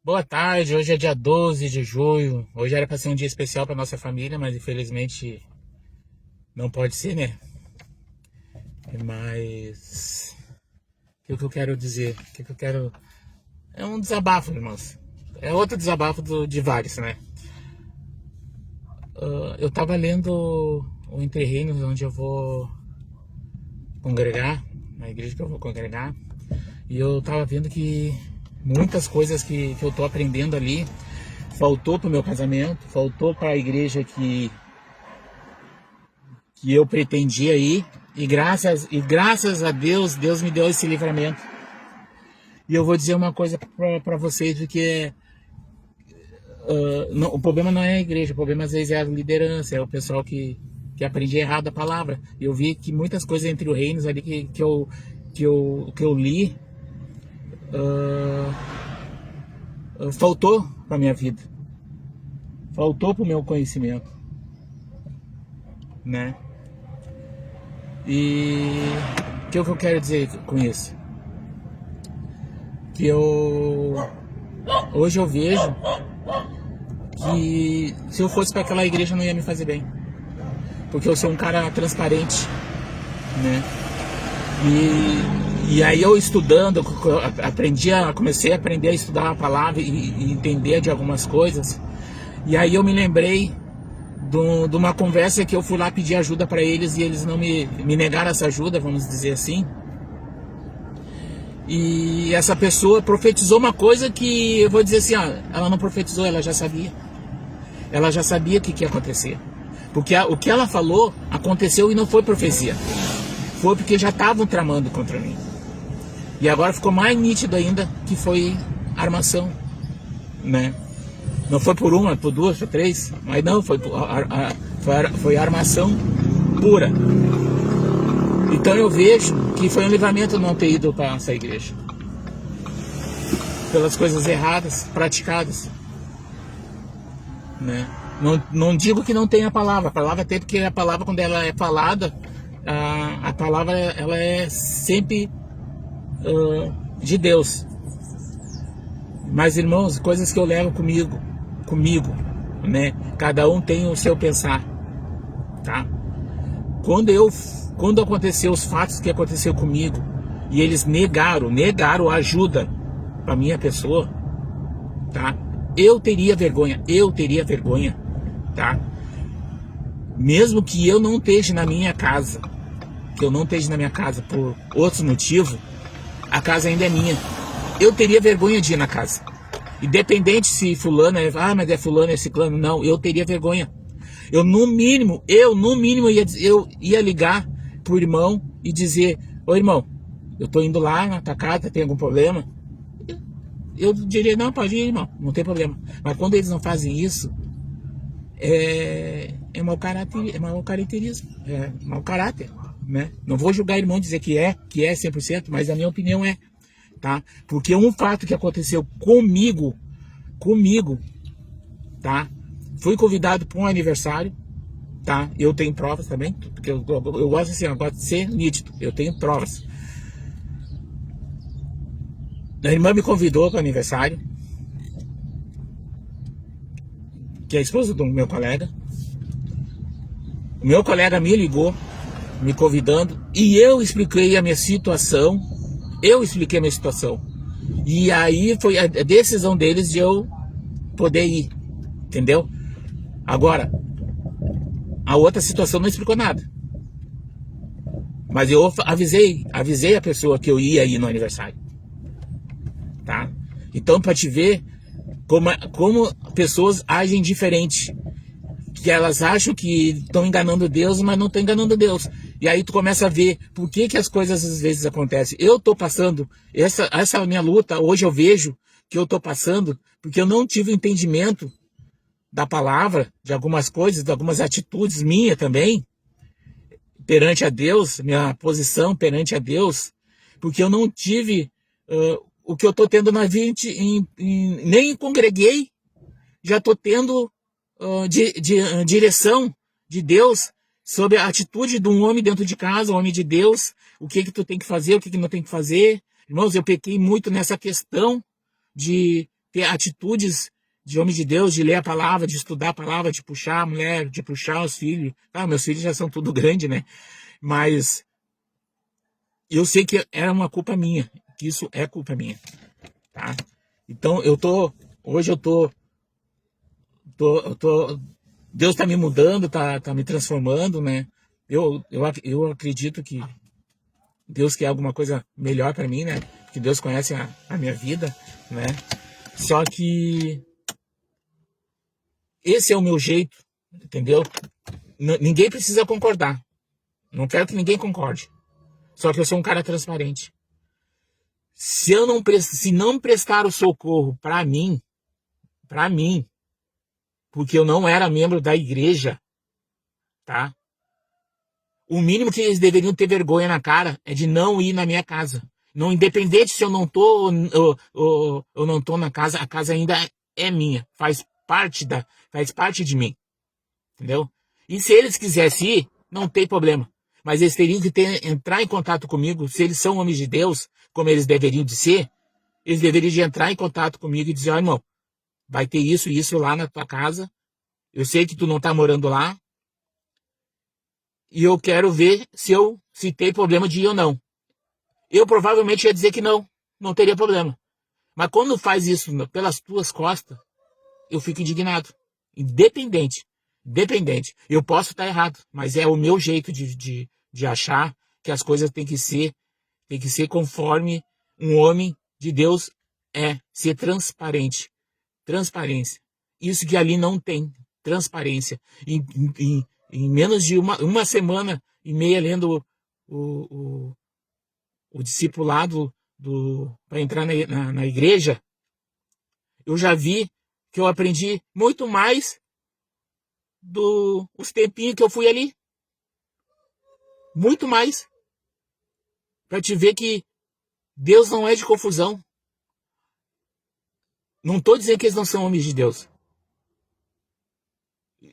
Boa tarde, hoje é dia 12 de julho. Hoje era para ser um dia especial para nossa família, mas infelizmente não pode ser, né? Mas o que eu quero dizer? O que eu quero. É um desabafo, irmãos. É outro desabafo de vários, né? Eu tava lendo o Entre Reinos, onde eu vou congregar, na igreja que eu vou congregar, e eu tava vendo que muitas coisas que eu tô aprendendo ali faltou pro meu casamento, faltou para a igreja que eu pretendia ir, e graças a Deus, Deus me deu esse livramento. E eu vou dizer uma coisa para vocês, porque o problema não é a igreja, o problema às vezes é a liderança, é o pessoal que aprende errado a palavra. Eu vi que muitas coisas entre os reinos ali que eu li faltou para minha vida, faltou para o meu conhecimento, né? E o que eu quero dizer com isso? Que hoje eu vejo que se eu fosse para aquela igreja não ia me fazer bem, porque eu sou um cara transparente, né? E aí eu estudando, comecei a aprender a estudar a palavra e entender de algumas coisas. E aí eu me lembrei de uma conversa que eu fui lá pedir ajuda para eles e eles não me negaram essa ajuda, vamos dizer assim. E essa pessoa profetizou uma coisa que eu vou dizer assim, ela não profetizou, ela já sabia. Ela já sabia o que ia acontecer. Porque o que ela falou aconteceu e não foi profecia. Foi porque já estavam tramando contra mim. E agora ficou mais nítido ainda que foi armação, né? Não foi por uma, por duas, por três, mas não, foi armação pura. Então eu vejo que foi um livramento não ter ido para essa igreja. Pelas coisas erradas, praticadas, né? Não digo que não tenha a palavra tem, porque a palavra quando ela é falada, a palavra ela é sempre de Deus. Mas irmãos, coisas que eu levo comigo, né? Cada um tem o seu pensar, tá? Quando aconteceu os fatos que aconteceu comigo e eles negaram ajuda para minha pessoa, tá? Eu teria vergonha, tá? Mesmo que eu não esteja na minha casa, por outros motivos, a casa ainda é minha. Eu teria vergonha de ir na casa. Independente se fulano mas é fulano, é ciclano, não, eu teria vergonha. Eu no mínimo eu ia ligar pro irmão e dizer: ô irmão, eu tô indo lá na tua casa, tem algum problema? Eu diria: não, pode ir, irmão, não tem problema. Mas quando eles não fazem isso, é mau caráter, mau caráter, né? Não vou julgar irmão, dizer que é 100%, mas a minha opinião tá? Porque um fato que aconteceu comigo, tá? Fui convidado para um aniversário, tá? Eu tenho provas também, porque eu gosto assim, eu gosto de ser nítido, eu tenho provas. A irmã me convidou para o aniversário, que é a esposa do meu colega. O meu colega me ligou, me convidando, e eu expliquei a minha situação. E aí foi a decisão deles de eu poder ir, entendeu? Agora, a outra situação não explicou nada. Mas eu avisei a pessoa que eu ia ir no aniversário, tá? Então, para te ver como pessoas agem diferente, que elas acham que estão enganando Deus, mas não estão enganando Deus. E aí tu começa a ver por que as coisas às vezes acontecem. Eu tô passando essa minha luta, hoje eu vejo que eu tô passando porque eu não tive entendimento da palavra, de algumas coisas, de algumas atitudes minhas também, perante a Deus, minha posição perante a Deus, porque eu não tive o que eu tô tendo na vida, nem congreguei, já tô tendo direção de Deus sobre a atitude de um homem dentro de casa, um homem de Deus, o que tu tem que fazer, o que não tem que fazer. Irmãos, eu pequei muito nessa questão de ter atitudes de homem de Deus, de ler a palavra, de estudar a palavra, de puxar a mulher, de puxar os filhos. Ah, meus filhos já são tudo grande, né? Mas eu sei que era uma culpa minha, que isso é culpa minha, tá? Então hoje eu tô, Deus tá me mudando, tá me transformando, né? Eu acredito que Deus quer alguma coisa melhor para mim, né? Que Deus conhece a minha vida, né? Só que esse é o meu jeito, entendeu? Ninguém precisa concordar. Não quero que ninguém concorde. Só que eu sou um cara transparente. Se não prestar o socorro para mim, porque eu não era membro da igreja, tá? O mínimo que eles deveriam ter vergonha na cara é de não ir na minha casa. Não, independente se eu não tô ou não tô na casa, a casa ainda é minha. Faz parte de mim. Entendeu? E se eles quisessem ir, não tem problema. Mas eles teriam que entrar em contato comigo. Se eles são homens de Deus, como eles deveriam de ser, eles deveriam de entrar em contato comigo e dizer, ó, irmão, vai ter isso e isso lá na tua casa. Eu sei que tu não tá morando lá. E eu quero ver se tem problema de ir ou não. Eu provavelmente ia dizer que não teria problema. Mas quando faz isso pelas tuas costas, eu fico indignado. Independente. Eu posso estar errado, mas é o meu jeito de achar que as coisas têm que ser conforme um homem de Deus ser transparente. Transparência. Isso que ali não tem. Transparência. Em menos de uma semana e meia lendo o discipulado para entrar na igreja, eu já vi que eu aprendi muito mais os tempinhos que eu fui ali. Muito mais. Para te ver que Deus não é de confusão. Não estou dizendo que eles não são homens de Deus.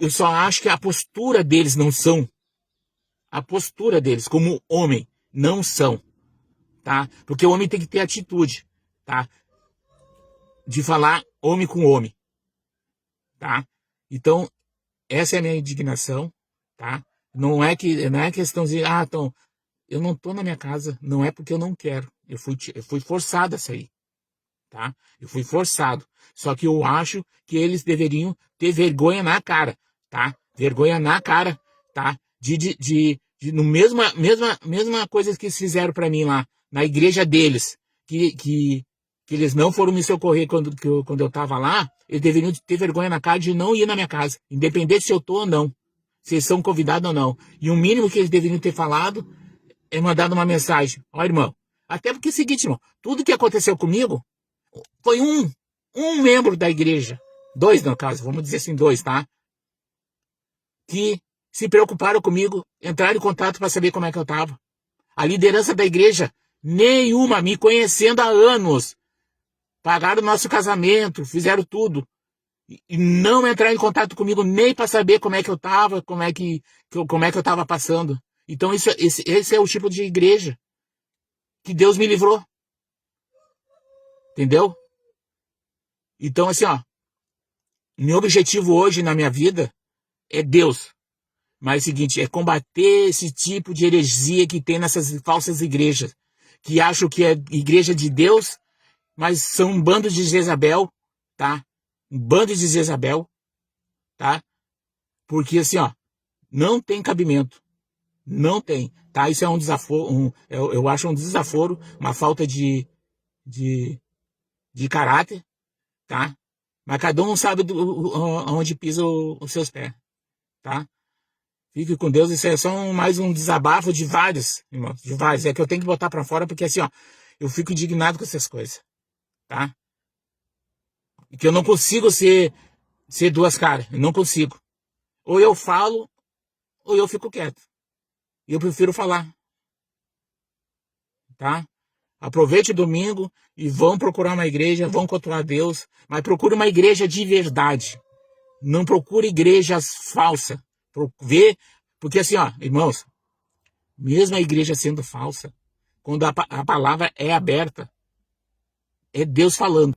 Eu só acho que a postura deles não são. A postura deles como homem não são. Tá? Porque o homem tem que ter atitude. Tá? De falar homem com homem. Tá? Então, essa é a minha indignação. Tá? Não é questão de, então, eu não tô na minha casa, não é porque eu não quero. Eu fui forçado a sair. Tá? Eu fui forçado. Só que eu acho que eles deveriam ter vergonha na cara, tá? Vergonha na cara, tá? No mesma coisa que eles fizeram para mim lá, na igreja deles, que eles não foram me socorrer quando eu tava lá, eles deveriam ter vergonha na cara de não ir na minha casa, independente se eu tô ou não, se eles são convidados ou não. E o mínimo que eles deveriam ter falado é mandado uma mensagem. Ó, irmão, até porque é o seguinte, irmão, tudo que aconteceu comigo foi um membro da igreja, 2 no caso, vamos dizer assim 2, tá? Que se preocuparam comigo, entraram em contato para saber como é que eu tava. A liderança da igreja, nenhuma, me conhecendo há anos, pagaram o nosso casamento, fizeram tudo. E não entraram em contato comigo nem para saber como é que eu tava, como é que eu tava passando. Então esse é o tipo de igreja que Deus me livrou. Entendeu? Então, assim, ó, meu objetivo hoje na minha vida é Deus. Mas é o seguinte, é combater esse tipo de heresia que tem nessas falsas igrejas, que acham que é igreja de Deus, mas são um bando de Jezabel, tá? Um bando de Jezabel, tá? Porque, assim, ó, não tem cabimento. Não tem, tá? Isso é um desaforo, eu acho um desaforo, uma falta de caráter, tá? Mas cada um sabe onde pisa os seus pés, tá? Fique com Deus, isso é só mais um desabafo de vários, irmãos, de vários. É que eu tenho que botar pra fora porque assim, ó, eu fico indignado com essas coisas, tá? E que eu não consigo ser duas caras, eu não consigo. Ou eu falo, ou eu fico quieto. E eu prefiro falar, tá? Aproveite o domingo e vão procurar uma igreja, vão cultuar Deus, mas procure uma igreja de verdade. Não procure igrejas falsas. Porque assim, ó, irmãos, mesmo a igreja sendo falsa, quando a palavra é aberta, é Deus falando.